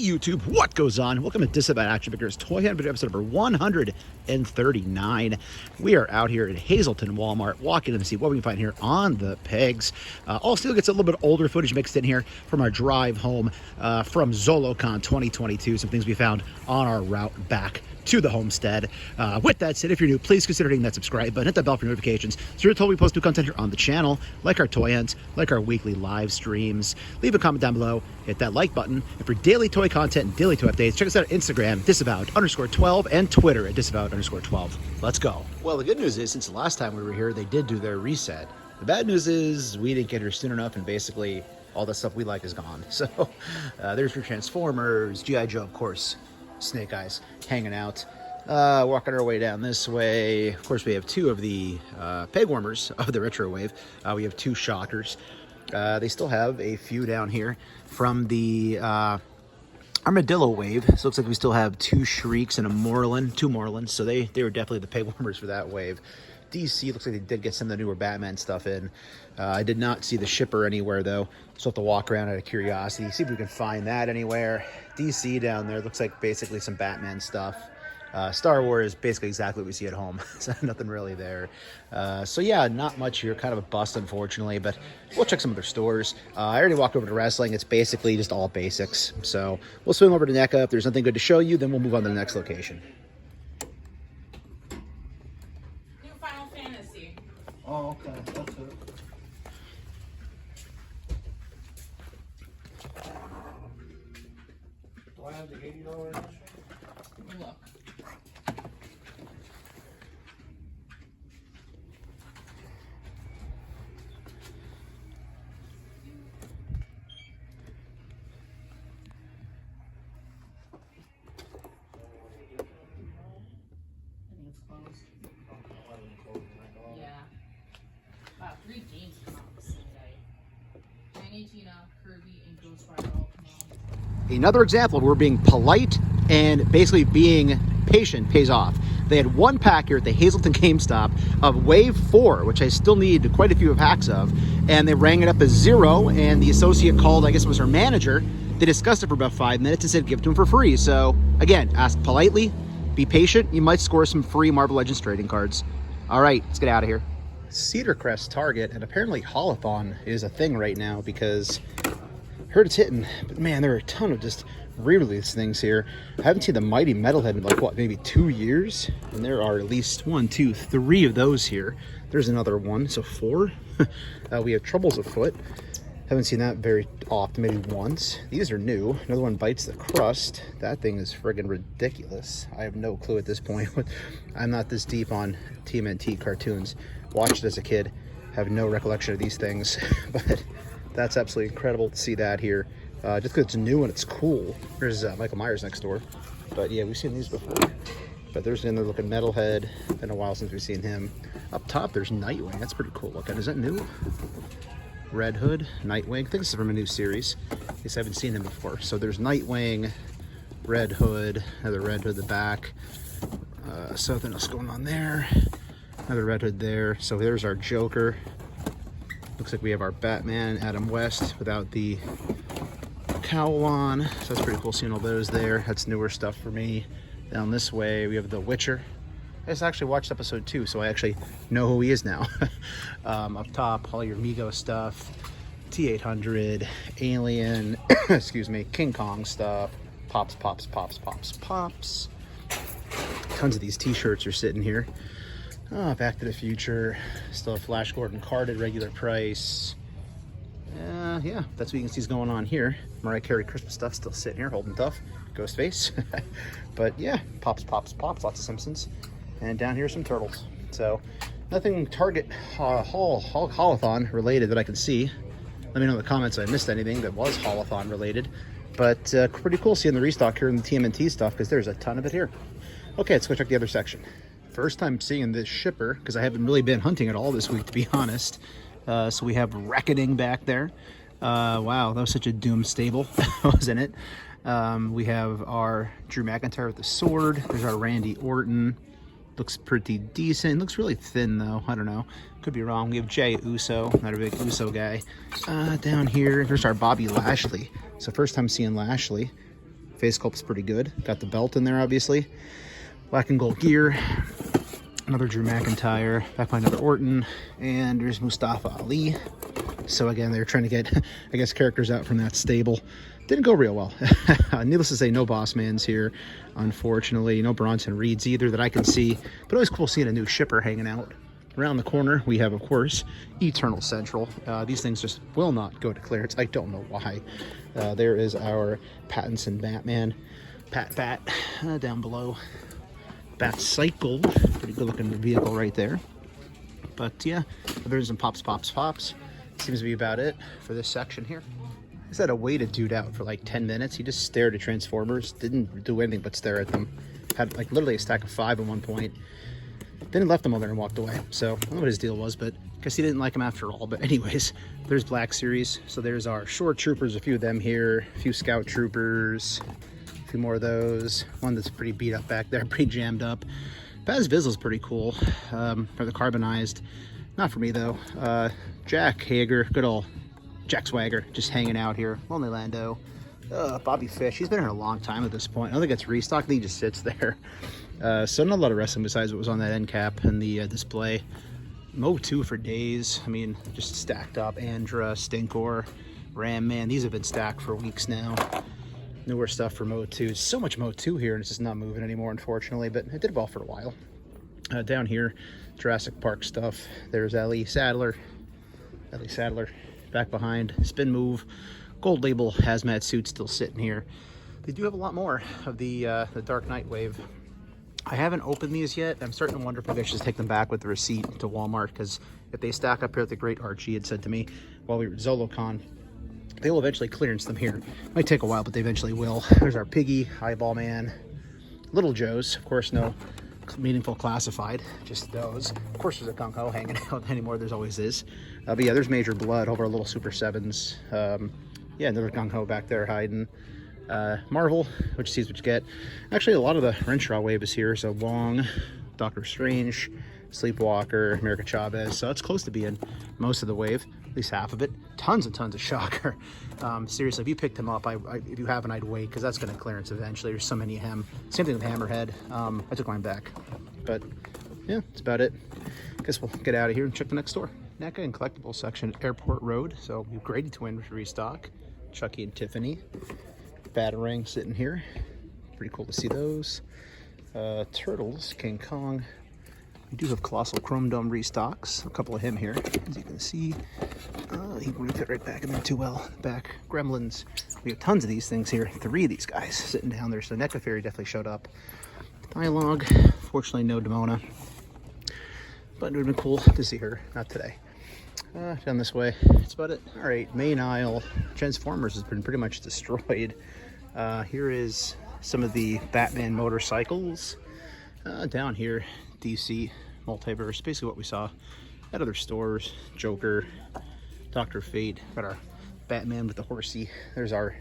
YouTube, what goes on? Welcome to Disavowed Action Figures Toy Hunt video episode number 139. We are out here at Hazleton Walmart walking to see what we can find here on the pegs. Also gets a little bit older footage mixed in here from our drive home from ZoloCon 2022. Some things we found on our route back to the homestead. With that said, if you're new, please consider hitting that subscribe button, hit that bell for notifications so you're told we post new content here on the channel, like our toy hunts, like our weekly live streams. Leave a comment down below, hit that like button, and for daily toy content and daily toy updates, check us out on Instagram, disavowed_12, and Twitter at disavowed_12. Let's go. Well, the good news is, since the last time we were here, they did do their reset. The bad news is we didn't get here soon enough, and basically all the stuff we like is gone. So there's your Transformers, G.I. Joe, of course, SnakeEyes hanging out. Walking our way down this way. Of course, we have two of the peg warmers of the retro wave. We have two shockers. They still have a few down here from the armadillo wave. So it looks like we still have two Shrieks and a Moreland, two Morelands. So they were definitely the peg warmers for that wave. DC looks like they did get some of the newer Batman stuff in. I did not see the shipper anywhere though, so I'll have to walk around out of curiosity, see if we can find that anywhere. DC down there looks like basically some Batman stuff. Star Wars is basically exactly what we see at home, so nothing really there. So yeah, not much here, kind of a bust unfortunately, but we'll check some other stores. I already walked over to wrestling. It's basically just all basics, so we'll swing over to NECA. If there's nothing good to show you, then we'll move on to the next location. Oh, okay, that's it. Do I have the $80 extra? Look. Three games come out the same day. Tiny Tina, Kirby, and Ghost Rider all come out. Another example of we're being polite and basically being patient pays off. They had one pack here at the Hazleton Gamestop of Wave 4, which I still need quite a few packs of, and they rang it up as 0, and the associate called, I guess it was her manager. They discussed it for about 5 minutes and said give it to him for free. So again, ask politely, be patient, you might score some free Marvel Legends trading cards. All right, let's get out of here. Cedar Crest Target, and apparently Haulathon is a thing right now because I heard it's hitting, but man, there are a ton of just re-release things here. I haven't seen the Mighty Metalhead in like what, maybe 2 years, and there are at least 1, 2, 3 of those here. There's another one, so 4. We have Troubles Afoot. Haven't seen that very often, maybe once. These are new. Another one Bites the Crust. That thing is friggin' ridiculous. I have no clue at this point. I'm not this deep on TMNT cartoons. Watched it as a kid, have no recollection of these things, but that's absolutely incredible to see that here. Just because it's new and it's cool. There's Michael Myers next door, but yeah, we've seen these before. But there's another looking Metalhead. Been a while since we've seen him. Up top, there's Nightwing. That's pretty cool looking. Is that new? Red Hood, Nightwing. I think this is from a new series. At least I haven't seen him before. So there's Nightwing, Red Hood, another Red Hood in the back. Something else going on there. Another Red Hood there. So there's our Joker. Looks like we have our Batman, Adam West, without the cowl on. So that's pretty cool seeing all those there. That's newer stuff for me. Down this way, we have the Witcher. I just actually watched episode 2, so I actually know who he is now. Up top, all your Mego stuff. T-800, Alien, excuse me, King Kong stuff. Pops, pops, pops, pops, pops. Tons of these t-shirts are sitting here. Back to the Future. Still have Flash Gordon carded, regular price. Yeah, that's what you can see is going on here. Mariah Carey Christmas stuff still sitting here, holding tough. Ghostface. But yeah, pops, pops, pops. Lots of Simpsons. And down here, some Turtles. So nothing Target Haulathon related that I can see. Let me know in the comments if I missed anything that was Haulathon related. But pretty cool seeing the restock here in the TMNT stuff because there's a ton of it here. Okay, let's go check the other section. First time seeing this shipper because I haven't really been hunting at all this week, to be honest. So we have Reckoning back there. Wow, that was such a Doom stable, wasn't it? We have our Drew McIntyre with the sword. There's our Randy Orton. Looks pretty decent. Looks really thin though. I don't know. Could be wrong. We have Jey Uso. Not a big Uso guy. Down here, there's our Bobby Lashley. So first time seeing Lashley. Face sculpt's pretty good. Got the belt in there, obviously. Black and gold gear. Another Drew McIntyre. Back by another Orton. And there's Mustafa Ali. So again, they're trying to get, I guess, characters out from that stable. Didn't go real well. Needless to say, no Boss Mans here, unfortunately. No Bronson Reeds either that I can see. But always cool seeing a new shipper hanging out. Around the corner, we have, of course, Eternal Central. These things just will not go to clearance. I don't know why. There is our Pattinson Batman. Pat down below. Bat Cycle. Pretty good looking vehicle right there. But yeah, there's some pops. Seems to be about it for this section here. I just had to wait a dude out for like 10 minutes. He just stared at Transformers. Didn't do anything but stare at them. Had like literally a stack of 5 at one point. Then left them over and walked away. So I don't know what his deal was, but I guess he didn't like him after all. But anyways, there's Black Series. So there's our Shore Troopers, a few of them here. A few Scout Troopers. A few more of those. One that's pretty beat up back there, pretty jammed up. Baz Vizsla is pretty cool for the carbonized. Not for me though. Jack Hager, good old Jack Swagger, just hanging out here. Lonely Lando. Bobby Fish, he's been here a long time at this point. I don't think it's restocked, I think he just sits there. So not a lot of wrestling besides what was on that end cap and the display. MOTU for days. I mean, just stacked up. Andra, Stinkor, Ram Man. These have been stacked for weeks now. Newer stuff for MOTU. So much MOTU here and it's just not moving anymore, unfortunately, but it did well for a while. Down here, Jurassic Park stuff. There's Ellie Sadler. Back behind. Spin Move. Gold Label hazmat suit still sitting here. They do have a lot more of the Dark Knight wave. I haven't opened these yet. I'm starting to wonder if I should just take them back with the receipt to Walmart, because if they stack up here at the great Archie had said to me while we were at ZoloCon, they will eventually clearance them here. Might take a while, but they eventually will. There's our Piggy, Eyeball Man, Little Joe's, of course, no meaningful classified, just those. Of course, there's a Gung Ho hanging out anymore. There's always is. But yeah, there's Major Blood over our little Super 7s. Yeah, another Gung Ho back there hiding. Marvel, which sees what you get. Actually, a lot of the Renshaw wave is here. So Wong, Doctor Strange, Sleepwalker, America Chavez. So it's close to being most of the wave, at least half of it. Tons and tons of Shocker. Seriously, if you picked him up, if you haven't, I'd wait, because that's going to clearance eventually. There's so many of him. Same thing with Hammerhead. I took mine back. But yeah, that's about it. Guess we'll get out of here and check the next store. NECA and collectibles section at Airport Road. So we've Grady Twin restock. Chucky and Tiffany. Batarang sitting here. Pretty cool to see those. Turtles, King Kong. We do have Colossal Chrome Dome restocks. A couple of him here, as you can see. He wouldn't fit right back in there too well. Back. Gremlins. We have tons of these things here. 3 of these guys sitting down there. So NECA Fairy definitely showed up. Dialogue. Fortunately, no Demona. But it would have been cool to see her. Not today. Down this way. That's about it. All right, main aisle. Transformers has been pretty much destroyed. Here is some of the Batman motorcycles. Down here, DC Multiverse. Basically what we saw at other stores. Joker, Dr. Fate. Got our Batman with the horsey. There's our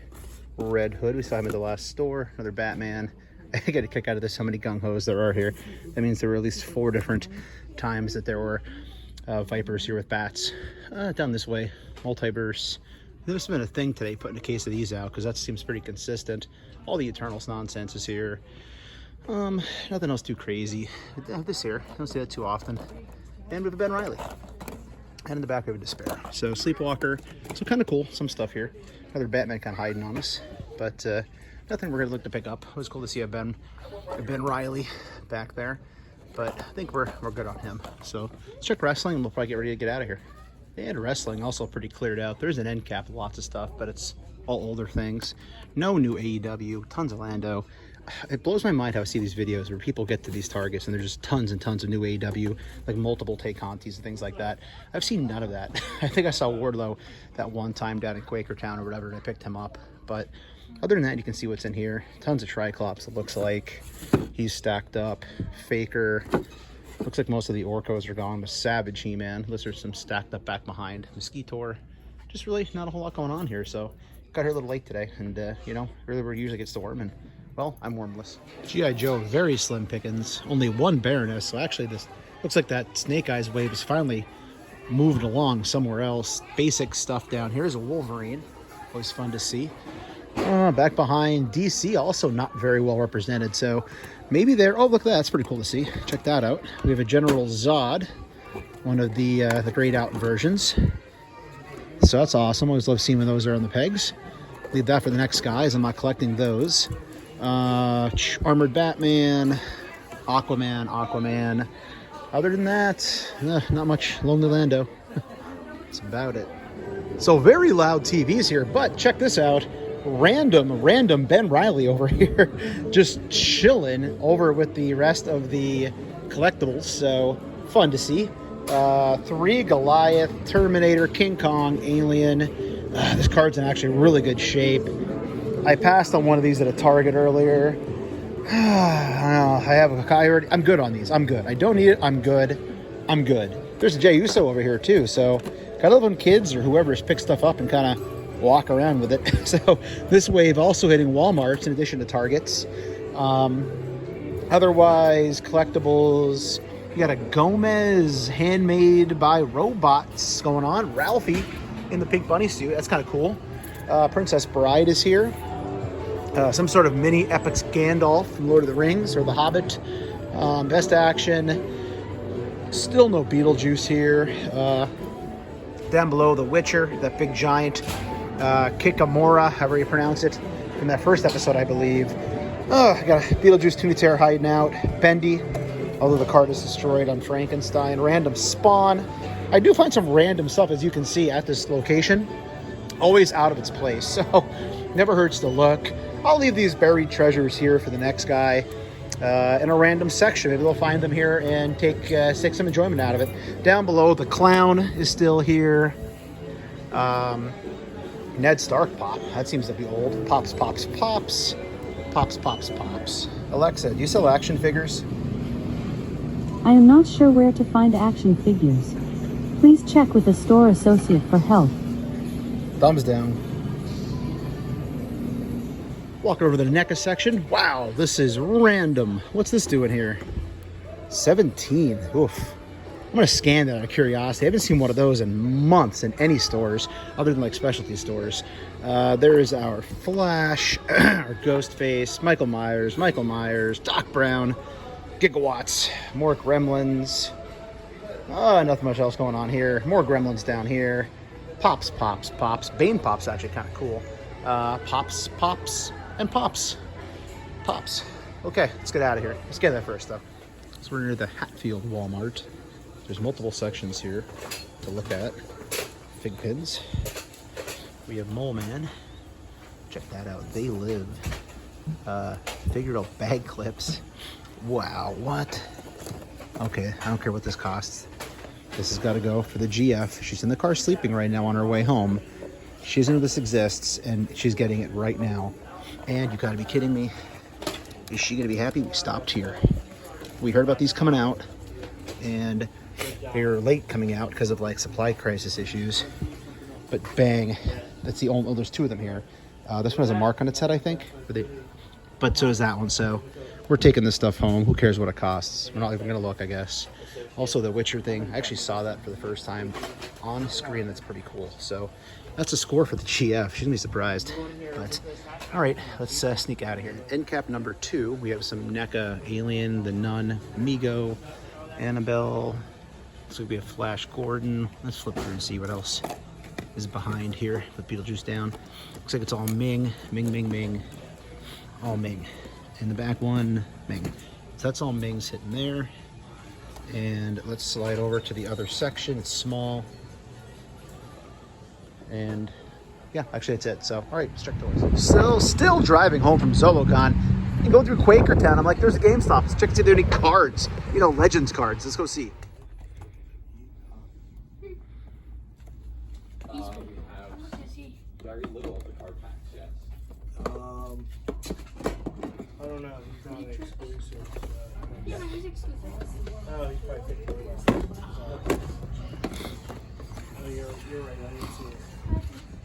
Red Hood. We saw him at the last store. Another Batman. I get a kick out of this, how many Gung Hos there are here. That means there were at least 4 different times that there were Vipers here with bats. Down this way, Multiverse. There's been a thing today putting a case of these out, because that seems pretty consistent. All the Eternals nonsense is here. Nothing else too crazy. This here, I don't see that too often. And we have a Ben Reilly. And in the back we have a Despair. So Sleepwalker, so kind of cool, some stuff here. Another Batman kind of hiding on us. But nothing we're going to look to pick up. It was cool to see a Ben Reilly back there. But I think we're good on him. So let's check wrestling and we'll probably get ready to get out of here. And wrestling also pretty cleared out. There's an end cap, lots of stuff, but it's all older things. No new AEW, tons of Lando. It blows my mind how I see these videos where people get to these targets and there's just tons and tons of new AEW, like multiple Tay-Contis and things like that. I've seen none of that. I think I saw Wardlow that one time down in Quakertown or whatever, and I picked him up. But other than that, you can see what's in here. Tons of Triclops, it looks like. He's stacked up. Faker. Looks like most of the Orcos are gone, but Savage He-Man. There's some stacked up back behind. Mosquitor. Just really not a whole lot going on here, so got here a little late today, and you know, really where it usually gets to warm, and well, I'm warmless. G.I. Joe, very slim pickings. Only 1 Baroness, so actually this looks like that Snake Eyes wave is finally moved along somewhere else. Basic stuff down here is a Wolverine. Always fun to see. Back behind, DC also not very well represented. So maybe they're... Oh, look at that. That's pretty cool to see. Check that out. We have a General Zod, one of the grayed out versions. So that's awesome. Always love seeing when those are on the pegs. Leave that for the next guys. I'm not collecting those. Armored Batman, Aquaman. Other than that, not much. Lonely Lando. That's about it. So very loud TVs here, but check this out. Random Ben Riley over here just chilling over with the rest of the collectibles. So fun to see. 3 Goliath, Terminator, King Kong, Alien. This card's in actually really good shape. I passed on one of these at a Target earlier. I'm good on these. I'm good. I don't need it. I'm good. There's a Jey Uso over here too. So gotta love when kids or whoever's pick stuff up and kind of walk around with it. So this wave also hitting Walmarts in addition to Targets. Otherwise, collectibles. You got a Gomez handmade by robots going on. Ralphie in the pink bunny suit. That's kind of cool. Princess Bride is here. Some sort of mini epic Gandalf from Lord of the Rings or The Hobbit. Best action. Still no Beetlejuice here. Down below, The Witcher, that big giant. Kikamura, however you pronounce it, from that first episode, I believe. I got a Beetlejuice Tuniter hiding out. Bendy, although the card is destroyed on Frankenstein. Random Spawn. I do find some random stuff, as you can see, at this location. Always out of its place, so never hurts to look. I'll leave these buried treasures here for the next guy in a random section. Maybe they'll find them here and take some enjoyment out of it. Down below, the Clown is still here. Ned Stark pop. That seems to be old. Pops. Alexa, do you sell action figures? I am not sure where to find action figures. Please check with a store associate for help. Thumbs down. Walk over to the NECA section. Wow, this is random. What's this doing here? 17. Oof. I'm going to scan that out of curiosity. I haven't seen one of those in months in any stores other than like specialty stores. There is our Flash, our Ghostface, Michael Myers, Doc Brown, Gigawatts, more Gremlins. Nothing much else going on here. More Gremlins down here. Pops. Bane Pop's actually kind of cool. Pops. Okay, let's get out of here. Let's get that first though. So we're near the Hatfield Walmart. There's multiple sections here to look at. Fig pins. We have Mole Man. Check that out. They live. Figured out bag clips. Wow, what? Okay, I don't care what this costs. This has got to go for the GF. She's in the car sleeping right now on her way home. She doesn't know this exists, and she's getting it right now. And you got to be kidding me. Is she going to be happy we stopped here? We heard about these coming out, and they're late coming out because of like supply crisis issues. But bang, that's the only. Oh, there's 2 of them here. This one has a mark on its head, I think. But so does that one. So we're taking this stuff home. Who cares what it costs? We're not even going to look, I guess. Also, the Witcher thing. I actually saw that for the first time on screen. That's pretty cool. So that's a score for the GF. She's going to be surprised. But all right, let's sneak out of here. End cap number 2. We have some NECA Alien, the Nun, Migo, Annabelle. Looks like we have Flash Gordon. Let's flip through and see what else is behind here with Beetlejuice down. Looks like it's all Ming. All Ming. And the back one, Ming. So that's all Ming's hitting there. And let's slide over to the other section. It's small. And yeah, actually that's it. So, all right, let's check toys. Still driving home from ZoloCon and going through Quakertown. I'm like, there's a GameStop. Let's check to see if there are any cards. You know, Legends cards. Let's go see. We have very little of the card packs, yes. I don't know. He's not exclusive. Yeah, he's exclusive. Oh, he's probably picking it up. Oh, you're right. I didn't see it.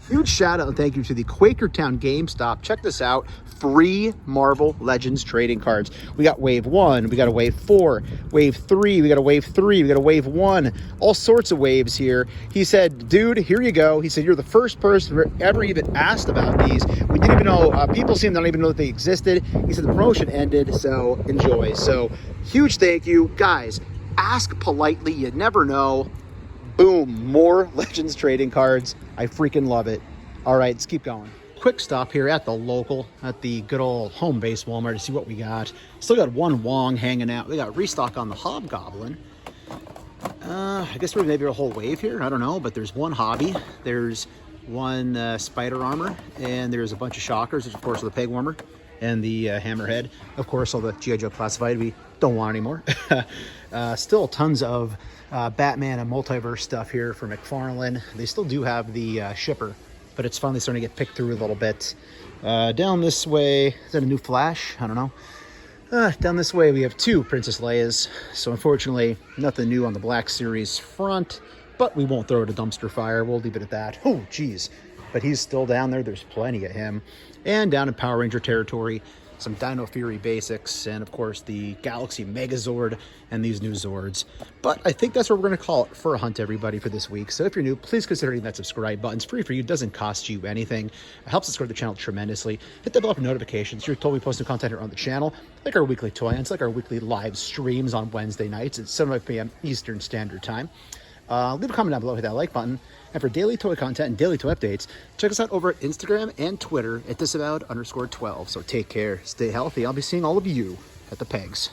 Huge shout out and thank you to the Quakertown GameStop. Check this out. Free Marvel Legends trading cards. We got Wave 1, we got a Wave 4, Wave 3, we got a Wave 3, we got a Wave 1, all sorts of waves here. He said, dude, here you go. He said, you're the first person who ever even asked about these. We didn't even know, people seem to not even know that they existed. He said the promotion ended, so enjoy. So huge thank you. Guys, ask politely, you never know. Boom, more Legends trading cards. I freaking love it. All right, let's keep going. Quick stop here at the local, at the good old home-based Walmart to see what we got. Still got one Wong hanging out. We got restock on the Hobgoblin. I guess we're maybe a whole wave here. I don't know, but there's one Hobby. There's one Spider Armor, and there's a bunch of Shockers. There's, of course, the Peg Warmer and the Hammerhead. Of course, all the G.I. Joe Classified we don't want anymore. Still tons of Batman and Multiverse stuff here for McFarlane. They still do have the shipper, but it's finally starting to get picked through a little bit. Down this way, is that a new Flash? I don't know. Down this way, we have two Princess Leias. So unfortunately, nothing new on the Black Series front, but we won't throw it a dumpster fire. We'll leave it at that. Oh, geez. But he's still down there. There's plenty of him. And down in Power Ranger territory, some Dino Fury basics, and of course the Galaxy Megazord and these new Zords. But I think that's what we're going to call it for a hunt, everybody, for this week. So if you're new, please consider hitting that subscribe button. It's free for you. It doesn't cost you anything. It helps us grow the channel tremendously. Hit the bell for notifications. You're told we post new content here on the channel, like our weekly toy hunts, like our weekly live streams on Wednesday nights at 7 p.m. Eastern Standard Time. Leave a comment down below, hit that like button. And for daily toy content and daily toy updates, check us out over at Instagram and Twitter at Disavowed_12. So take care, stay healthy. I'll be seeing all of you at the pegs.